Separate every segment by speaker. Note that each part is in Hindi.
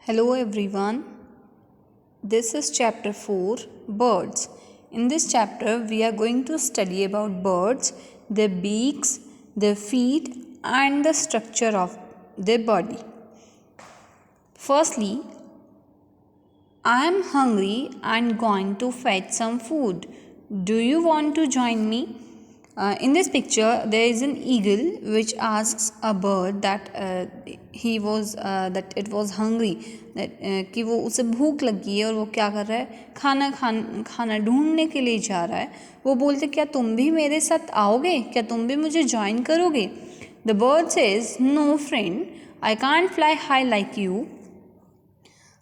Speaker 1: Hello everyone. This is chapter 4 Birds. In this chapter we are going to study about birds, their beaks, their feet and the structure of their body. Firstly, I am hungry and going to fetch some food. Do you want to join me? In this picture, there is an eagle which asks a bird that it was hungry, that कि वो उसे भूख लगी है और वो क्या कर रहा है, खाना ढूंढने के लिए जा रहा है. वो बोलते क्या तुम भी मेरे साथ आओगे, क्या तुम भी मुझे ज्वाइन करोगे? The bird says, no friend, I can't fly high like you.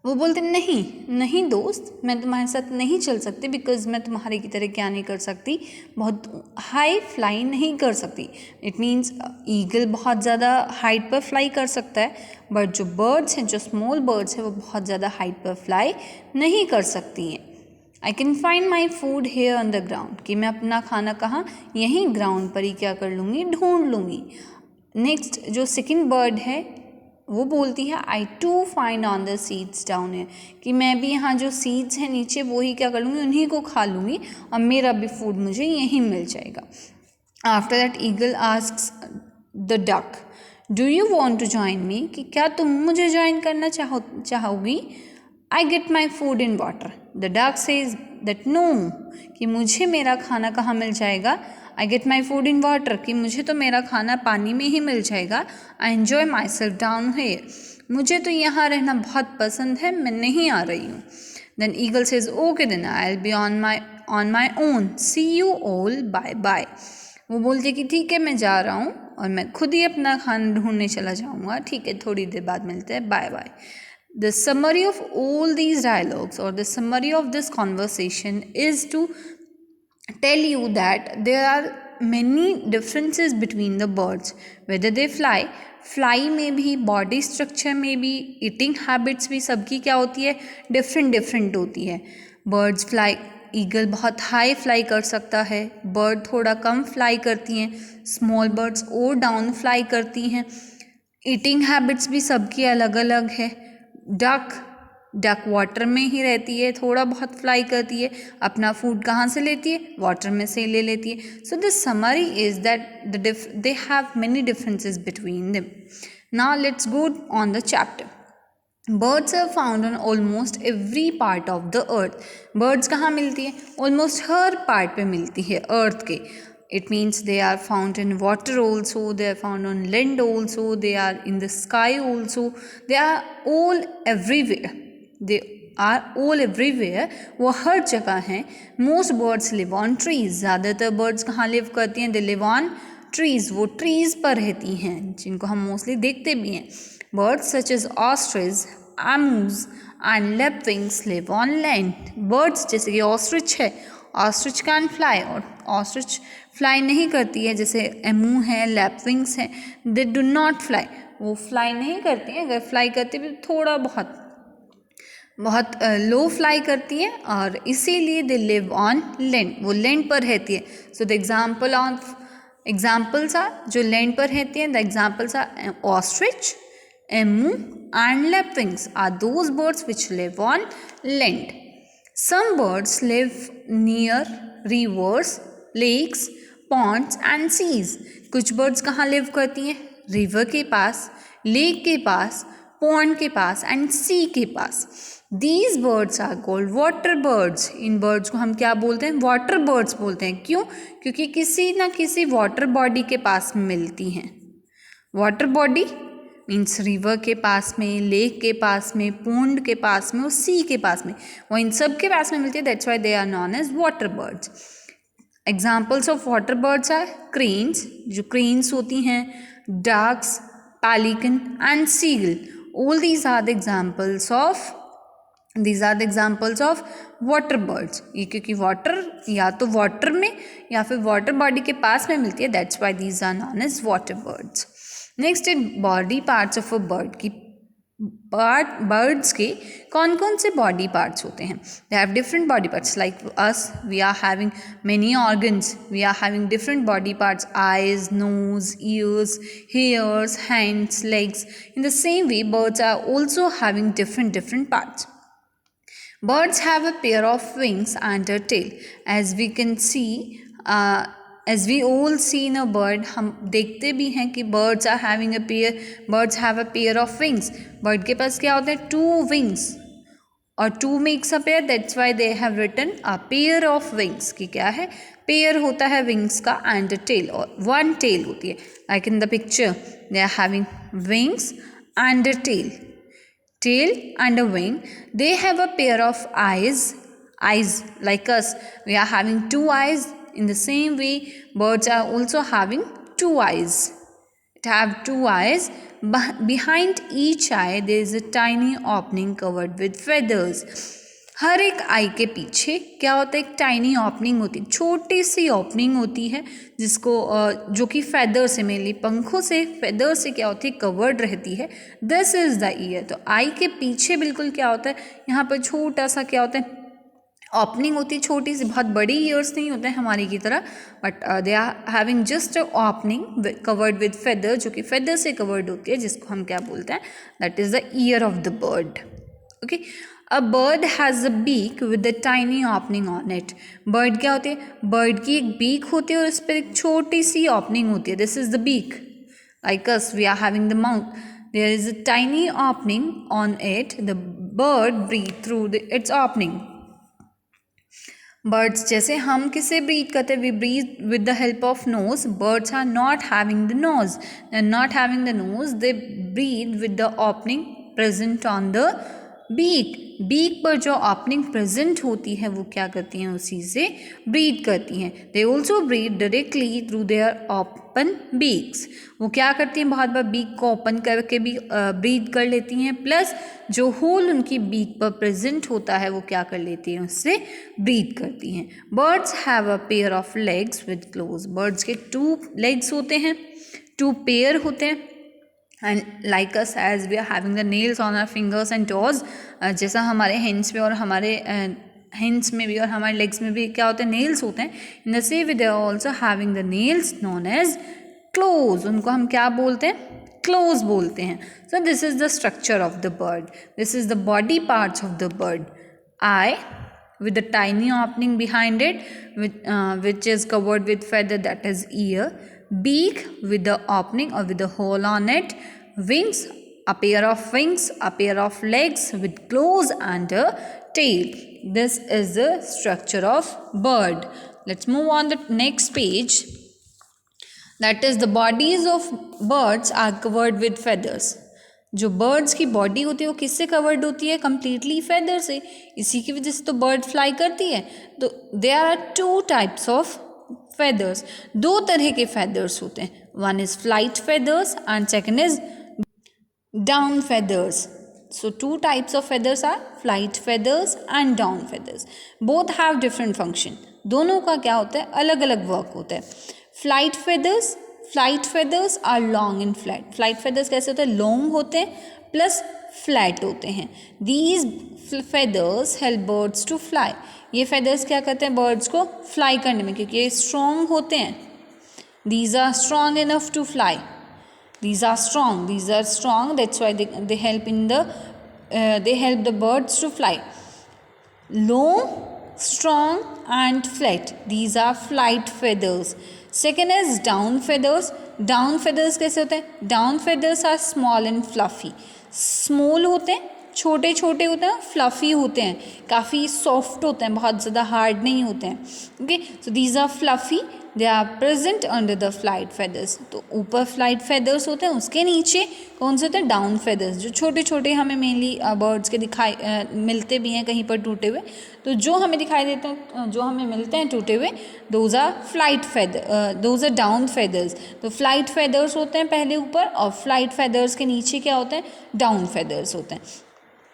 Speaker 1: वो बोलते नहीं दोस्त, मैं तुम्हारे साथ नहीं चल सकती बिकॉज मैं तुम्हारे की तरह क्या नहीं कर सकती, बहुत हाई फ्लाई नहीं कर सकती. इट मीन्स ईगल बहुत ज़्यादा हाइट पर फ्लाई कर सकता है, बट जो बर्ड्स हैं, जो स्मॉल बर्ड्स हैं, वो बहुत ज़्यादा हाइट पर फ्लाई नहीं कर सकती हैं. I can find my food here on the ground, कि मैं अपना खाना कहाँ, यहीं ग्राउंड पर ही क्या कर लूँगी, ढूंढ लूँगी. नेक्स्ट जो सेकेंड बर्ड है वो बोलती है I to find on the seeds down है, कि मैं भी यहाँ जो सीड्स हैं नीचे वो ही क्या कर लूँगी, उन्हीं को खा लूँगी और मेरा भी फूड मुझे यहीं मिल जाएगा. After that eagle asks the duck, do you want to join me, कि क्या तुम मुझे ज्वाइन करना चाहोगी? I get my food in water. The duck says that no, कि मुझे मेरा खाना कहाँ मिल जाएगा. I get my food in water, कि मुझे तो मेरा खाना पानी में ही मिल जाएगा. I enjoy my self down here, मुझे तो यहाँ रहना बहुत पसंद है, मैं नहीं आ रही हूँ. Then eagle says okay then I will be on my own, see you all, bye bye. वो बोलती है कि ठीक है मैं जा रहा हूँ और मैं खुद ही अपना खाना ढूंढने चला जाऊँगा, ठीक है थोड़ी देर बाद मिलते हैं, bye bye. The summary of all these dialogues or the summary of this conversation is to tell you that there are many differences between the birds, whether they fly में भी, body structure में भी, eating habits भी सबकी क्या होती है, different होती है. birds fly, ईगल बहुत हाई फ्लाई कर सकता है, बर्ड थोड़ा कम फ्लाई करती हैं, स्मॉल बर्ड्स और डाउन फ्लाई करती हैं. ईटिंग हैबिट्स भी सबकी अलग अलग है. डक वाटर में ही रहती है, थोड़ा बहुत फ्लाई करती है, अपना फूड कहाँ से लेती है, वाटर में से ले लेती है. So the summary is that they have many differences between them. Now let's go on the chapter. Birds are found on almost every part of the earth. Birds कहाँ मिलती है, ऑलमोस्ट हर पार्ट पे मिलती है अर्थ के. It means they are found in water also, they are found on land also, they are in the sky also, they are all everywhere. They are all everywhere. वो हर जगह हैं. Most birds live on trees. ज़्यादातर birds कहाँ live करती हैं, they live on trees. वो trees पर रहती हैं, जिनको हम mostly देखते भी हैं. Birds such as ostrich, emus and lapwings live on land. Birds जैसे कि ostrich है, ऑस्ट्रिच कैन फ्लाई, और ऑस्ट्रिच फ्लाई नहीं करती है, जैसे एमू है, लैपविंग्स हैं, दे डू नॉट फ्लाई, वो फ्लाई नहीं करती हैं. अगर फ्लाई करती भी थोड़ा बहुत लो फ्लाई करती हैं, और इसीलिए दे लिव ऑन लैंड, वो लैंड पर रहती है. सो द एग्जाम्पल्स आर, जो लैंड पर रहती हैं, the examples are ostrich, emu and lapwings are those birds which live on land. Some birds live near rivers, lakes, ponds and seas. कुछ birds कहाँ live करती हैं, river के पास, lake के पास, pond के पास and sea के पास. These birds are called water birds. In birds को हम क्या बोलते हैं, water birds बोलते हैं. क्यों? क्योंकि किसी ना किसी water body के पास मिलती हैं. water body मीन्स रिवर के पास में, लेक के पास में, पोंड के पास में और सी के पास में, वो इन सब के पास में मिलती है. That's why they are known as water birds. Examples of water birds are cranes, जो क्रेन्स होती हैं, ducks, pelican and seagull. All these are the examples of water birds. ये क्योंकि वाटर या तो वाटर में या फिर वाटर बॉडी के पास में मिलती है, that's why these are known as water birds. Next है body parts of a bird, की बर्ड्स के कौन कौन से बॉडी पार्ट्स होते हैं? They have different body parts like us, we are having many organs, we are having different body parts, eyes, nose, ears, hairs, hands, legs. In the same way, birds are also having different parts. Birds have a pair of wings and a tail. As we can see, as we all see in a bird, हम देखते भी हैं कि birds are having a pair. Birds have a pair of wings. Bird के पास क्या होता है? 2 wings. और 2 makes a pair. That's why they have written a pair of wings. कि क्या है? Pair होता है wings का and a tail, और 1 tail होती है. Like in the picture, they are having wings and a tail and a wing. They have a pair of eyes like us, we are having 2 eyes. In the same way, birds are also having 2 eyes. It have 2 eyes. Behind each eye there is a tiny opening covered with feathers. हर एक आई के पीछे क्या होता है? एक टाइनी ओपनिंग होती है, छोटी सी ओपनिंग होती है, जिसको जो कि फेदर से, मेनली पंखों से, फेदर से क्या होती है? कवर्ड रहती है. This is the year. तो आई के पीछे बिल्कुल क्या होता है? यहाँ पर छोटा सा क्या होता है? ओपनिंग होती है, छोटी सी, बहुत बड़ी ईयर्स नहीं होते हैं हमारी की तरह, but they are having just opening covered with feather, जो कि फेदर से कवर्ड होती है, जिसको हम क्या बोलते हैं? That is the year of the bird. Okay. A bird has a beak with a tiny opening on it. Bird क्या होती है? Bird की एक beak होती है और उस पर एक छोटी सी opening होती है. This is the beak. Like us, we are having the mouth. There is a tiny opening on it. The bird breathes through its opening. Birds जैसे हम किसे breathe करते हैं? We breathe with the help of nose. Birds are not having the nose. They are not having the nose. They breathe with the opening present on the beak पर जो ओपनिंग प्रेजेंट होती है वो क्या करती हैं? उसी से ब्रीथ करती हैं. They also breathe directly through their open beaks. वो क्या करती हैं? बहुत बार बीक को ओपन करके भी ब्रीथ कर लेती हैं, प्लस जो होल उनकी बीक पर प्रेजेंट होता है वो क्या कर लेती हैं? उससे ब्रीथ करती हैं. Birds have a pair of legs with claws. Birds के 2 लेग्स होते हैं, 2 पेयर होते हैं. And like us, as we are having the nails on our fingers and toes, जैसा हमारे हैंड्स में और हमारे हैंड्स में भी और हमारे लेग्स में भी क्या होते हैं? नेल्स होते हैं. In the same way they are also having the nails known as claws. उनको हम क्या बोलते हैं? क्लोज बोलते हैं. So this is the structure of the bird. This is the body parts of the bird. I with a tiny opening behind it, which is covered with feather, that is ear. Beak with the opening or with the hole on it. Wings, a pair of wings, a pair of legs with claws and a tail. This is the structure of bird. Let's move on the next page. That is, the bodies of birds are covered with feathers. जो बर्ड्स की बॉडी होती है वो किससे कवर्ड होती है? कम्प्लीटली फेदर से. इसी की वजह से तो बर्ड फ्लाई करती है. तो there are 2 types of feathers. 2 तरह के फेदर्स होते हैं. One is flight feathers and second is down feathers. So 2 types of feathers are flight feathers and down feathers. Both have different function. दोनों का क्या होता है? अलग अलग वर्क होता है. Flight feathers are long and flat. Flight feathers कैसे होते हैं? लॉन्ग होते हैं प्लस फ्लैट होते हैं. These feathers help birds to fly. ये फेदर्स क्या करते हैं? बर्ड्स को फ्लाई करने में, क्योंकि ये स्ट्रॉन्ग होते हैं. These are strong enough to fly. These are strong, that's why they help in the they help the birds to fly. Long, strong and flat, these are flight feathers. Second is down feathers. Down feathers कैसे होते हैं? Down feathers are small and fluffy. Small होते हैं, छोटे छोटे होते हैं, फ्लफ़ी होते हैं, काफ़ी सॉफ्ट होते हैं, बहुत ज़्यादा हार्ड नहीं होते हैं. Okay, so these are fluffy. They are present under the flight feathers. तो ऊपर फ्लाइट फेदर्स होते हैं, उसके नीचे कौन से होते हैं? डाउन फेदर्स, जो छोटे छोटे हमें मेनली बर्ड्स के दिखाई मिलते भी हैं कहीं पर टूटे हुए. तो जो हमें दिखाई देते हैं, जो हमें मिलते हैं टूटे हुए, those are flight feather, those are down feathers. तो फ्लाइट फेदर्स होते हैं पहले ऊपर, और फ्लाइट फेदर्स के नीचे क्या होते हैं? डाउन फेदर्स होते हैं.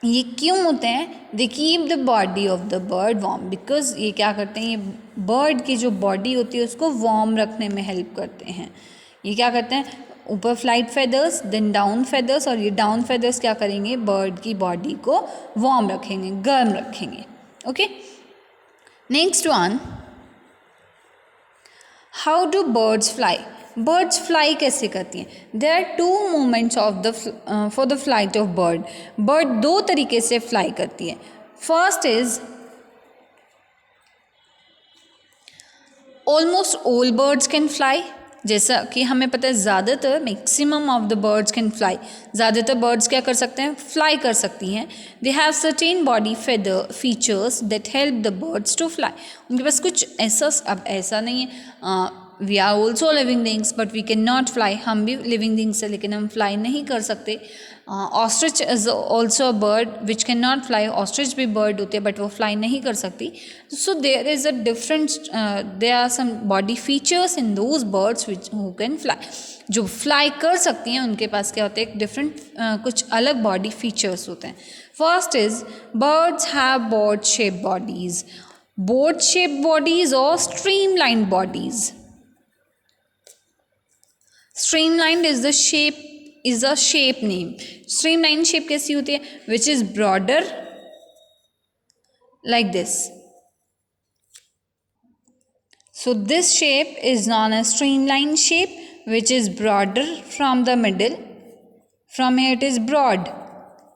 Speaker 1: ये क्यों होते हैं? They keep the body of the bird warm. Because ये क्या करते हैं? ये बर्ड की जो बॉडी होती है उसको वार्म रखने में हेल्प करते हैं. ये क्या करते हैं? ऊपर flight feathers, then down feathers, और ये डाउन फेदर्स क्या करेंगे, बर्ड की बॉडी को वार्म रखेंगे, गर्म रखेंगे. Okay, next one, how do birds fly. Birds fly कैसे करती हैं. There are two movements for the flight of bird. Bird दो तरीके से फ्लाई करती है. First is, almost all birds can fly. जैसा कि हमें पता है ज़्यादातर maximum of the birds can fly. ज़्यादातर बर्ड्स क्या कर सकते हैं, फ्लाई कर सकती हैं. They have certain body feather features that help the birds to fly. उनके पास कुछ ऐसा, अब ऐसा नहीं है, we are also living things but we can not fly. हम भी लिविंग थिंग्स है लेकिन हम फ्लाई नहीं कर सकते. Ostrich is also a bird which can not fly. Ostrich भी बर्ड होती है बट वो फ्लाई नहीं कर सकती. So there is a different, there are some body features in those birds which who can fly. जो फ्लाई कर सकती हैं उनके पास क्या होता है, एक डिफरेंट कुछ अलग बॉडी फीचर्स होते हैं. First is, birds have boat shape bodies. Boat shape bodies और streamline bodies. Streamlined is a shape name. Streamline shape कैसी होती है, which is broader like this. So this shape is known as streamline shape, which is broader from the middle. From here it is broad,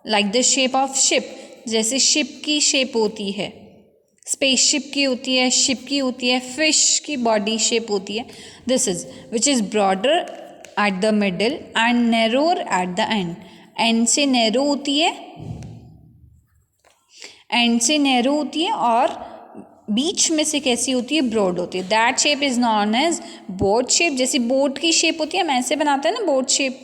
Speaker 1: like the shape of ship. जैसे ship की shape होती है, spaceship की होती है, ship की होती है, fish की body shape होती है. This is, which is broader at the middle and narrower at the end. End से narrow होती है, end से narrow होती है और बीच में से कैसी होती है, broad होती है. That shape is known as boat shape. जैसी boat की shape होती है, हम ऐसे बनाते हैं ना boat shape.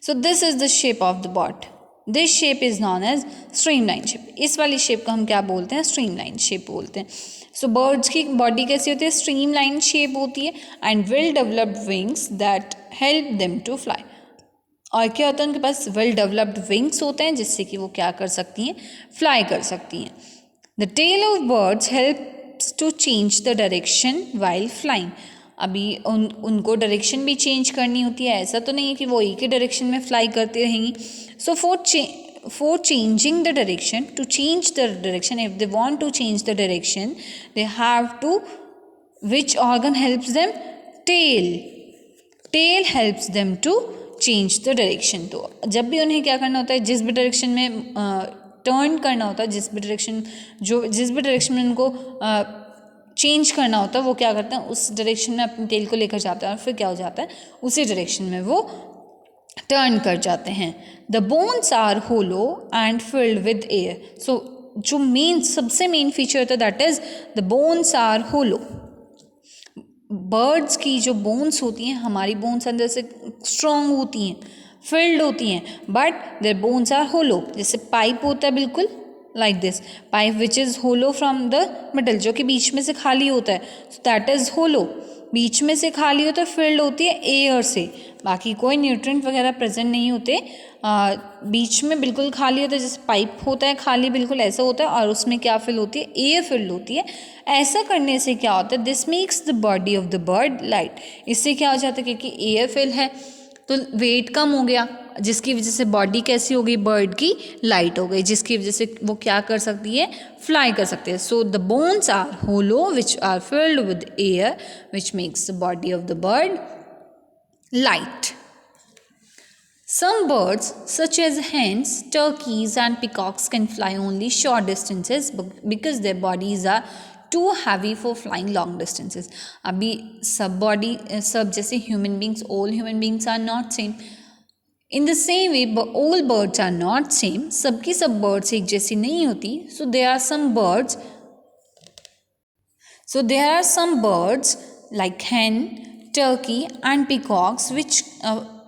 Speaker 1: So this is the shape of the boat. This shape is known as streamline shape. इस वाली shape को हम क्या बोलते हैं, streamline shape बोलते हैं. सो बर्ड्स की बॉडी कैसी होती है, स्ट्रीमलाइन शेप होती है and well developed wings that help them to fly. और क्या होता है, उनके पास वेल डेवलप्ड विंग्स होते हैं जिससे कि वो क्या कर सकती हैं, फ्लाई कर सकती हैं. The tail of birds helps to change the direction while flying. अभी उनको डायरेक्शन भी चेंज करनी होती है. ऐसा तो नहीं है कि वो एक ही डायरेक्शन में फ्लाई करती रहेंगी. सो for changing the direction, to change the direction, if they want to change the direction, they have to, which organ helps them, tail helps them to change the direction. तो जब भी उन्हें क्या करना होता है, जिस भी डायरेक्शन में टर्न करना होता है, जिस भी डायरेक्शन में उनको चेंज करना होता है, वो क्या करते हैं, उस डायरेक्शन में अपने टेल को लेकर जाते हैं और फिर क्या हो जाता है, उसी डायरेक्शन में वो टर्न कर जाते हैं. The bones are hollow and filled with air. So जो सबसे मेन फीचर होता है that is the bones are hollow. Birds की जो बोन्स होती हैं, हमारी बोन्स अंदर से स्ट्रॉन्ग होती हैं, फिल्ड होती हैं, but their bones are hollow. जैसे पाइप होता है बिल्कुल like this, pipe which is hollow from the middle, जो कि बीच में से खाली होता है, सो दैट इज़ होलो. बीच में से खाली होता है, फिल्ड होती है एयर से, बाकी कोई न्यूट्रिएंट वगैरह प्रेजेंट नहीं होते. बीच में बिल्कुल खाली होता है, जैसे पाइप होता है खाली बिल्कुल ऐसा होता है, और उसमें क्या फिल होती है, एयर फिल्ड होती है. ऐसा करने से क्या होता है, this makes the body of the bird light. इससे क्या हो जाता है, क्योंकि एयर फिल है तो वेट कम हो गया, जिसकी वजह से बॉडी कैसी हो गई, बर्ड की लाइट हो गई, जिसकी वजह से वो क्या कर सकती है, फ्लाई कर सकते हैं. So the bones are hollow which are filled with air which makes the body of the bird light. Some birds such as hens, turkeys and peacocks can fly only short distances because their bodies are too heavy for flying long distances. अभी सब जैसे human beings, all human beings are not same. In the same way, all birds are not same. सबकी सब birds एक जैसी नहीं होती. So there are some birds like hen, turkey and peacocks which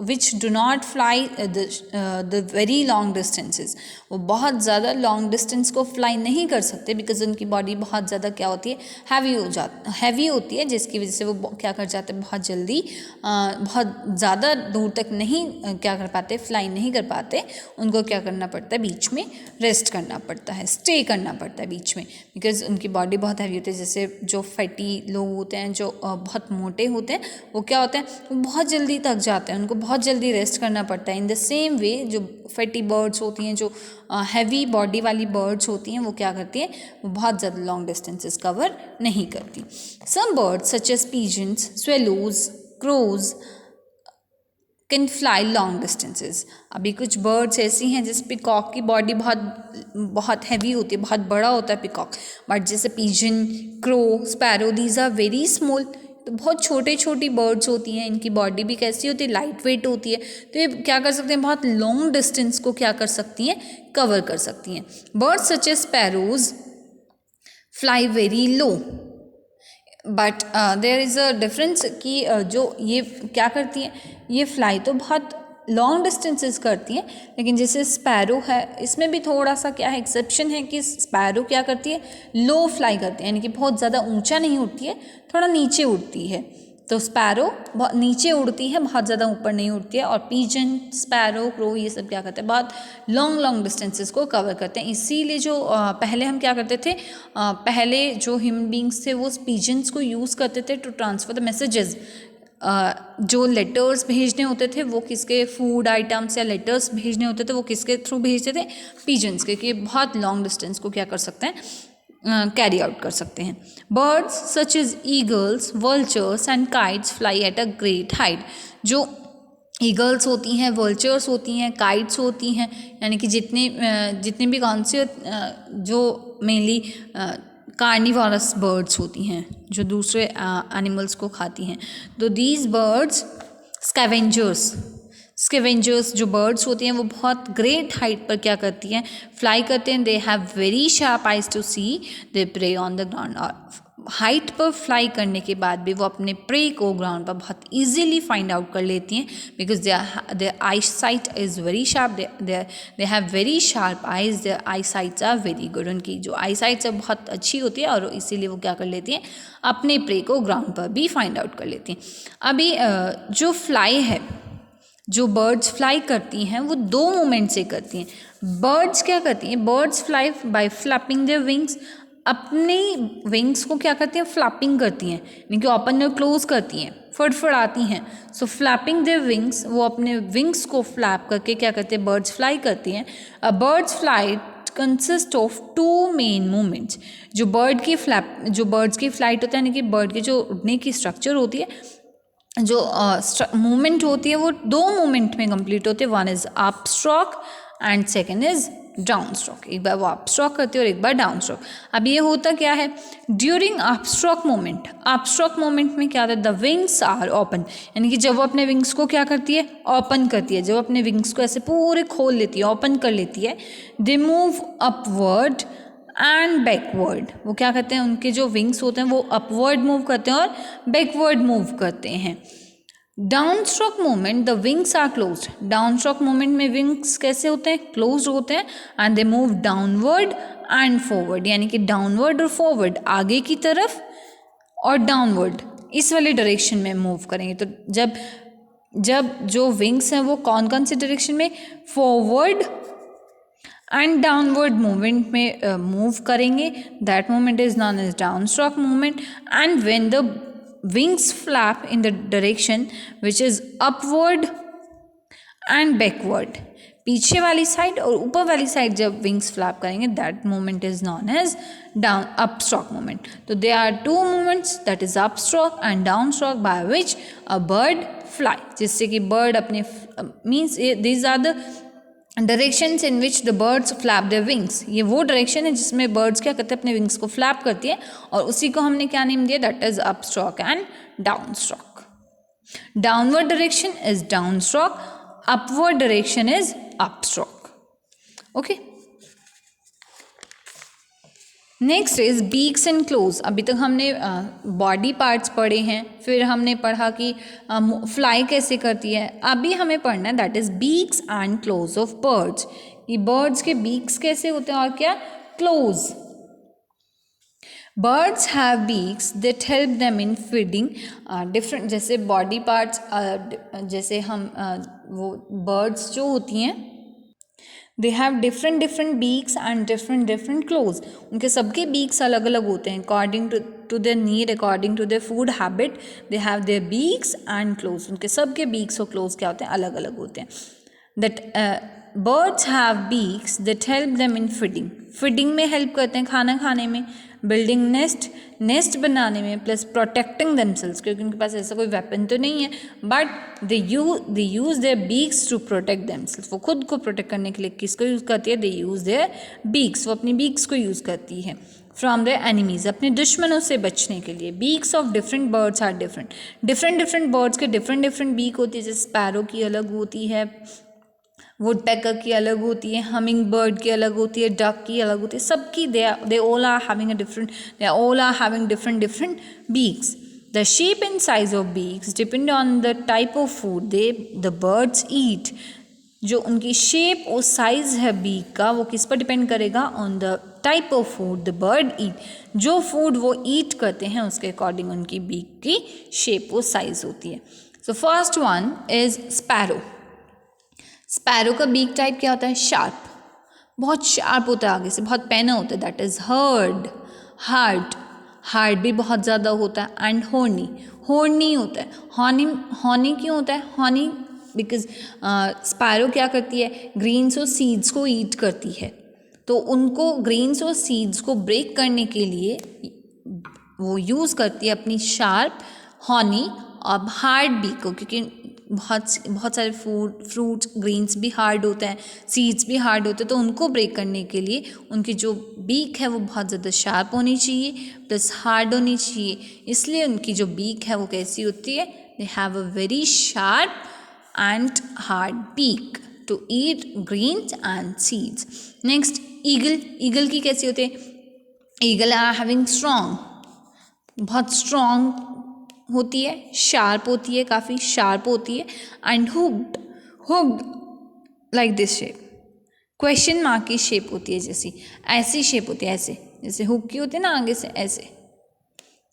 Speaker 1: which do not fly the very long distances, वो बहुत ज़्यादा लॉन्ग डिस्टेंस को फ्लाई नहीं कर सकते बिकॉज उनकी बॉडी बहुत ज़्यादा क्या होती है, हैवी होती है, जिसकी वजह से वो क्या कर जाते हैं, बहुत जल्दी बहुत ज़्यादा दूर तक नहीं क्या कर पाते, फ्लाई नहीं कर पाते। उनको क्या करना पड़ता है, बीच में रेस्ट करना पड़ता है, स्टे करना पड़ता है बीच में, बिकॉज उनकी बॉडी बहुत हैवी होती है। जैसे जो फैटी लोग होते हैं, जो बहुत मोटे होते हैं, वो क्या होते हैं, वो बहुत जल्दी थक जाते हैं, उनको बहुत जल्दी रेस्ट करना पड़ता है। इन द सेम वे जो फैटी बर्ड्स होती हैं, जो हैवी बॉडी वाली बर्ड्स होती हैं, वो क्या करती हैं, वो बहुत ज़्यादा लॉन्ग डिस्टेंसेस कवर नहीं करती। Some birds such as pigeons, swallows, crows can fly long distances. अभी कुछ बर्ड्स ऐसी हैं, जैसे पिकॉक की बॉडी बहुत हैवी होती है, बहुत बड़ा होता है पिकॉक, बट जैसे pigeon, crow, sparrow, these are very small, तो बहुत छोटे छोटी बर्ड्स होती हैं, इनकी बॉडी भी कैसी होती है, लाइट वेट होती है, तो ये क्या कर सकते हैं, बहुत लॉन्ग डिस्टेंस को क्या कर सकती हैं, कवर कर सकती हैं। Birds such as sparrows fly very low, but there is a difference कि जो ये क्या करती हैं, ये फ्लाई तो बहुत लॉन्ग डिस्टेंसेस करती हैं, लेकिन जैसे स्पैरो है, इसमें भी थोड़ा सा क्या है, एक्सेप्शन है कि स्पैरो क्या करती है, लो फ्लाई करती है, यानी कि बहुत ज़्यादा ऊंचा नहीं उड़ती है, थोड़ा नीचे उड़ती है। तो स्पैरो बहुत नीचे उड़ती है, बहुत ज़्यादा ऊपर नहीं उड़ती है। और पिजन, स्पैरो, क्रो, ये सब क्या करते हैं, बहुत लॉन्ग डिस्टेंसेस को कवर करते हैं। इसीलिए जो पहले हम क्या करते थे, पहले जो ह्यूमन बींग्स थे वो पिजन्स को यूज़ करते थे टू ट्रांसफ़र द मैसेजेस। जो लेटर्स भेजने होते थे वो किसके, फूड आइटम्स या लेटर्स भेजने होते थे वो किसके थ्रू भेजते थे, पिजन्स के, कि बहुत लॉन्ग डिस्टेंस को क्या कर सकते हैं, कैरी आउट कर सकते हैं। Birds such is eagles, vultures and kites fly at a great height. जो ईगल्स होती हैं, वल्चर्स होती हैं, काइट्स होती हैं, यानी कि जितने भी कौन से जो मेनली कार्निवोरस बर्ड्स होती हैं, जो दूसरे एनिमल्स को खाती हैं, तो दीज बर्ड्स स्कैवेंजर्स जो बर्ड्स होती हैं वो बहुत ग्रेट हाइट पर क्या करती हैं, फ्लाई करते हैं। They have very sharp eyes to see, they prey on the ground. और हाइट पर फ्लाई करने के बाद भी वो अपने प्रे को ग्राउंड पर बहुत इजीली फाइंड आउट कर लेती हैं, because their eye sight is very sharp, they have very sharp eyes, their eye sights are very good. उनकी जो आई साइट्स है बहुत अच्छी होती है, और इसीलिए वो क्या कर लेती हैं, अपने प्रे को ग्राउंड पर भी फाइंड आउट कर लेती हैं। अभी जो फ्लाई है, जो बर्ड्स फ्लाई करती हैं वो दो मूवमेंट से करती हैं। बर्ड्स क्या करती हैं, birds fly bye flapping their wings, अपनी विंग्स को क्या करती हैं, फ्लैपिंग करती हैं, यानी कि ओपन और क्लोज करती हैं, फड़फड़ाती हैं। सो फ्लैपिंग देयर विंग्स, वो अपने विंग्स को फ्लैप करके क्या करते हैं, बर्ड्स फ्लाई करती हैं। Birds fly consist of two main movements. जो बर्ड्स की फ्लाइट होता है, यानी कि बर्ड की जो उड़ने की स्ट्रक्चर होती है, जो मूवमेंट होती है, वो दो मूवमेंट में कंप्लीट होती है। One is up stroke and second is down stroke. एक बार वो अप स्ट्रोक करती है और एक बार डाउन स्ट्रोक। अब ये होता क्या है, ड्यूरिंग अप स्ट्रोक मोमेंट में क्या होता है, द विंग्स आर ओपन, यानी कि जब वो अपने विंग्स को क्या करती है, ओपन करती है, जब अपने विंग्स को ऐसे पूरे खोल लेती है, ओपन कर लेती है, they move upward and backward. वो क्या करते हैं, उनके जो विंग्स होते हैं वो अपवर्ड मूव करते हैं और बैकवर्ड मूव करते हैं। Down stroke movement, the wings are closed. Down stroke movement में विंग्स कैसे होते हैं, क्लोज होते हैं, and they move downward and forward, यानी कि डाउनवर्ड और फॉरवर्ड, आगे की तरफ और डाउनवर्ड, इस वाले डायरेक्शन में मूव करेंगे। तो जब जो विंग्स हैं वो कौन कौन सी डायरेक्शन में, फॉरवर्ड एंड डाउनवर्ड मूवमेंट में मूव करेंगे, that movement is known as down stroke movement. And when the wings flap in the direction which is upward and backward, पीछे वाली साइड और ऊपर वाली साइड जब विंग्स फ्लैप करेंगे, that movement is known as down up stroke movement. तो they are two movements, that is up stroke and down stroke, by which a bird fly, जिससे कि बर्ड अपने means these are the directions in which the birds flap their wings. ये वो डायरेक्शन है जिसमें बर्ड्स क्या करते हैं, अपने विंग्स को फ्लैप करती है, और उसी को हमने क्या नेम दिया, that is up stroke and down stroke. Downward direction is down stroke, upward direction is up stroke. Okay, next is beaks and close. अभी तक हमने बॉडी पार्ट्स पढ़े हैं, फिर हमने पढ़ा कि फ्लाई कैसे करती है। अभी हमें पढ़ना है that is beaks and claws of birds. ये बर्ड्स के बीक्स कैसे होते हैं और क्या claws. Birds have beaks that help them in feeding different, जैसे बॉडी पार्ट्स जैसे हम वो बर्ड्स जो होती हैं they have different different beaks and different different claws. उनके सबके बीक्स अलग अलग होते हैं according to their need, according to their food habit they have their beaks and close. उनके सबके बीक्स और क्लोज क्या होते हैं, अलग अलग होते हैं। That birds have beaks that help them in feeding, feeding में हेल्प करते हैं खाना खाने में, बिल्डिंग नेस्ट, नेस्ट बनाने में, प्लस प्रोटेक्टिंग दमसेल्स, क्योंकि उनके पास ऐसा कोई वेपन तो नहीं है but they use their beaks to protect themselves. वो खुद को प्रोटेक्ट करने के लिए किसको यूज़ करती है, दे यूज़ देयर बीक्स, वो अपनी बीक्स को यूज़ करती है फ्रॉम द एनिमीज, अपने दुश्मनों से बचने के लिए। Beaks of different birds are different, different different birds के डिफरेंट डिफरेंट बीक होती है। जैसे स्पैरो की अलग होती है, वुडपेकर की अलग होती है, हमिंग बर्ड की अलग होती है, डक की अलग होती है, सबकी they all are having different different beaks. The shape and size of beaks depend on the type of food the birds eat. जो उनकी शेप और साइज है बीक का वो किस पर डिपेंड करेगा, on the type of food the bird eat. जो फूड वो ईट करते हैं उसके अकॉर्डिंग उनकी बीक की शेप और साइज होती है। So first one is sparrow. Sparrow का बीक टाइप क्या होता है, शार्प, बहुत शार्प होता है, आगे से बहुत पैना होता है। दैट इज हार्ड, हार्ड भी बहुत ज़्यादा होता है। एंड हॉर्नी होता है। हॉर्नी क्यों होता है, हॉर्नी बिकॉज स्पैरो क्या करती है, ग्रीन्स और सीड्स को ईट करती है, तो उनको ग्रीन्स और सीड्स को ब्रेक करने के लिए वो यूज़ करती है अपनी शार्प हॉर्नी और हार्ड बीक को, क्योंकि बहुत सारे फ्रूट्स ग्रीन्स भी हार्ड होते हैं, सीड्स भी हार्ड होते हैं, तो उनको ब्रेक करने के लिए उनकी जो बीक है वो बहुत ज़्यादा शार्प होनी चाहिए प्लस हार्ड होनी चाहिए। इसलिए उनकी जो बीक है वो कैसी होती है, they have a very sharp and hard beak to eat greens and seeds. Next eagle की कैसी होती है, ईगल आर हैविंग स्ट्रॉन्ग, बहुत स्ट्रॉन्ग होती है, शार्प होती है, काफ़ी शार्प होती है। And hooked like this shape, question mark की शेप होती है, जैसी ऐसी शेप होती है, ऐसे जैसे हुक की होती है ना आगे से ऐसे,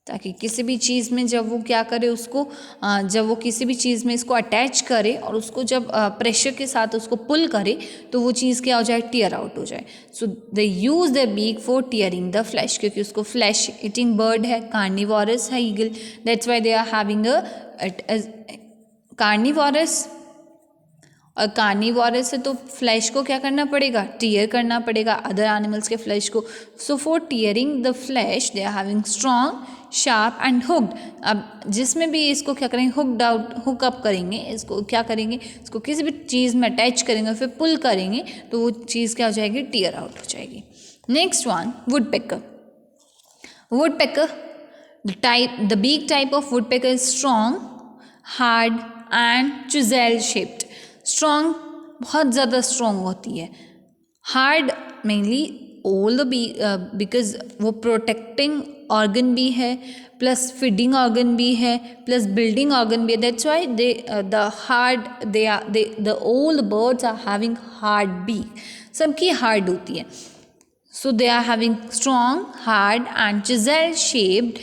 Speaker 1: ताकि किसी भी चीज़ में जब वो क्या करे उसको जब वो किसी भी चीज़ में इसको अटैच करे और उसको जब प्रेशर के साथ उसको पुल करे तो वो चीज़ क्या हो जाए, टीयर आउट हो जाए। So they use the beak for tearing the flesh, क्योंकि उसको फ्लैश ईटिंग बर्ड है, कार्निवोरस है eagle, that's why they are having a carnivorous. और कार्निवोरस से तो फ्लैश को क्या करना पड़ेगा, टीयर करना पड़ेगा अदर एनिमल्स के फ्लैश को। So for tearing the flesh they are having strong, sharp and hooked. अब जिसमें भी इसको क्या करेंगे, हुक अप करेंगे, इसको क्या करेंगे, इसको किसी भी चीज़ में अटैच करेंगे फिर पुल करेंगे तो वो चीज़ क्या हो जाएगी, टीयर आउट हो जाएगी। Next one woodpecker. The beak type of woodpecker is strong, hard and chisel shaped. Strong बहुत ज़्यादा स्ट्रॉन्ग होती है, hard mainly all the because वो प्रोटेक्टिंग ऑर्गन भी है प्लस फीडिंग ऑर्गन भी है प्लस बिल्डिंग ऑर्गन भी है। That's why the all birds are having hard beak, सबकी हार्ड होती है। So they are having strong, hard and chisel shaped.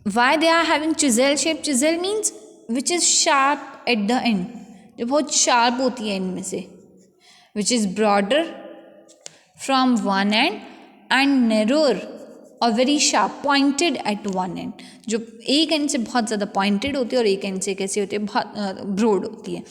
Speaker 1: Why they are having chisel shape, chisel means which is sharp at the end, जो बहुत शार्प होती है इनमें से, which is broader from one end end narrower और very sharp pointed at one end, जो एक एंड से बहुत ज़्यादा पॉइंटेड होती है और एक एंड से कैसी होती है, बहुत ब्रॉड होती है।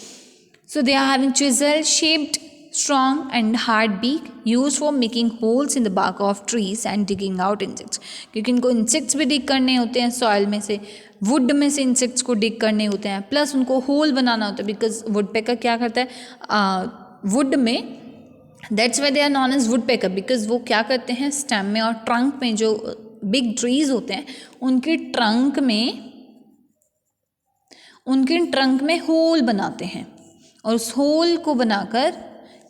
Speaker 1: So they are having chisel shaped strong and hard beak use for making holes in the bark of trees and digging out insects, क्योंकि इनको इंसेक्ट्स भी डिग करने होते हैं सॉइल में से, वुड में से इंसेक्ट्स को डिग करने होते हैं, प्लस उनको होल बनाना होता है बिकॉज वुडपेकर क्या करता है वुड में, that's why they are known as woodpecker, because वो क्या करते हैं स्टेम में और ट्रंक में, जो बिग ट्रीज होते हैं उनके ट्रंक में होल बनाते हैं और उस होल को बनाकर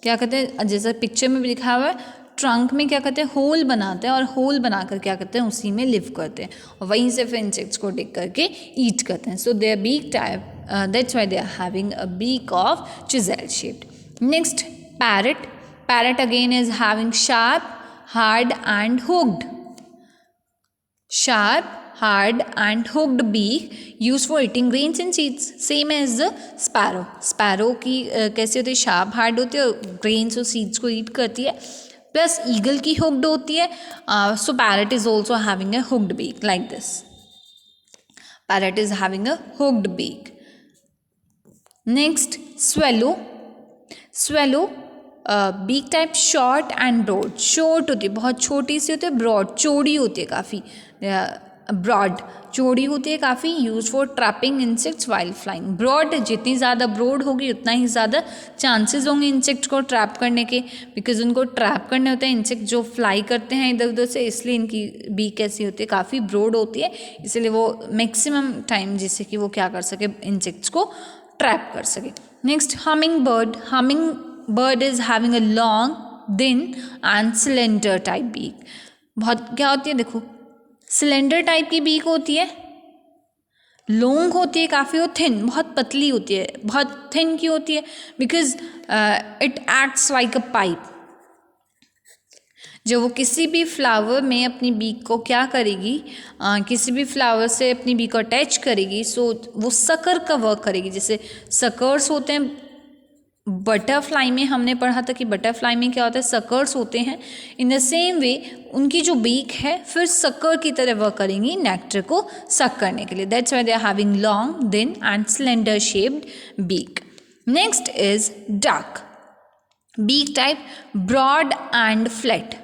Speaker 1: क्या कहते हैं, जैसा पिक्चर में भी लिखा हुआ है ट्रंक में क्या करते हैं, होल बनाते हैं और होल बनाकर क्या करते हैं, उसी में लिव करते हैं और वहीं से फिर इंसेक्ट्स को डिग करके ईट करते हैं. So they are beak type, that's why they are having a beak of chisel shaped. Next, parrot. Parrot again is having sharp, hard and hooked. Sharp, hard and hooked beak used for eating grains and seeds. Same as the sparrow. Sparrow की कैसी होती है, sharp, hard होती है और grains और seeds को eat करती है. Plus eagle की hooked होती है. So parrot is also having a hooked beak like this. Parrot is having a hooked beak. Next, swallow. Swallow beak type short and broad. Short होती है, बहुत छोटी सी होती है. ब्रॉड, चौड़ी होती है काफ़ी. ब्रॉड, चौड़ी होती है काफ़ी. Use for trapping insects while flying. Broad, जितनी ज़्यादा ब्रॉड होगी उतना ही ज़्यादा चांसेस होंगे इंसेक्ट को ट्रैप करने के, बिकॉज उनको ट्रैप करने होते हैं इंसेक्ट जो फ्लाई करते हैं इधर उधर से, इसलिए इनकी बीक कैसी होती है, काफ़ी ब्रॉड होती है. इसलिए वो मैक्सिमम टाइम जिससे कि वो क्या कर सके, इंसेक्ट्स को ट्रैप कर सके. Next, humming bird. Humming bird is having a long, thin and cylinder type beak. बहुत क्या होती है, देखो सिलेंडर टाइप की बीक होती है, लॉन्ग होती है काफ़ी, और थिन, बहुत पतली होती है. बहुत थिन की होती है because it acts like a pipe. जब वो किसी भी फ्लावर में अपनी बीक को क्या करेगी, किसी भी फ्लावर से अपनी बीक को अटैच करेगी, सो वो सकर का वर्क करेगी. जैसे सकर्स होते हैं बटरफ्लाई में, हमने पढ़ा था कि बटरफ्लाई में क्या होता है, सकर्स होते हैं. इन द सेम वे उनकी जो बीक है फिर सकर की तरह वर्क करेंगी नेक्टर को सक करने के लिए. That's why they are having long, thin and cylinder shaped beak. Next is duck. Beak type broad and flat.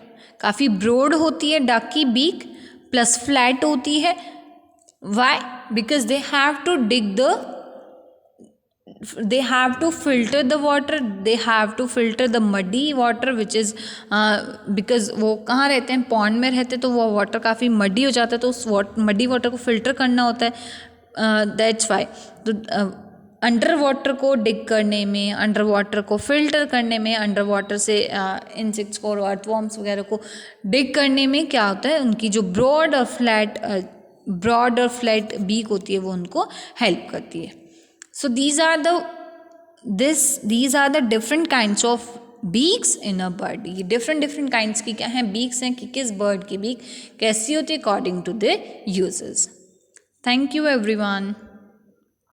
Speaker 1: काफ़ी ब्रॉड होती है डक की बीक, प्लस फ्लैट होती है. Why? Because they have to dig the, they have to filter the water, they have to filter the muddy water which is because वो कहाँ रहते हैं, पॉन्ड में रहते हैं, तो वो वाटर काफ़ी मडी हो जाता है, तो उस मडी वाटर को फिल्टर करना होता है. That's Y. तो अंडर वाटर को डिग करने में, अंडर वाटर को फिल्टर करने में, अंडर वाटर से इंसेक्ट्स को और अर्थवॉर्म्स वगैरह को डिग करने में क्या होता है, उनकी जो ब्रॉड और फ्लैट बीक होती है वो उनको हेल्प करती है. So these are the different kinds of beaks in a bird. ये different kinds की क्या हैं beaks हैं, कि किस bird की beak कैसी होती है according to their uses. Thank you everyone.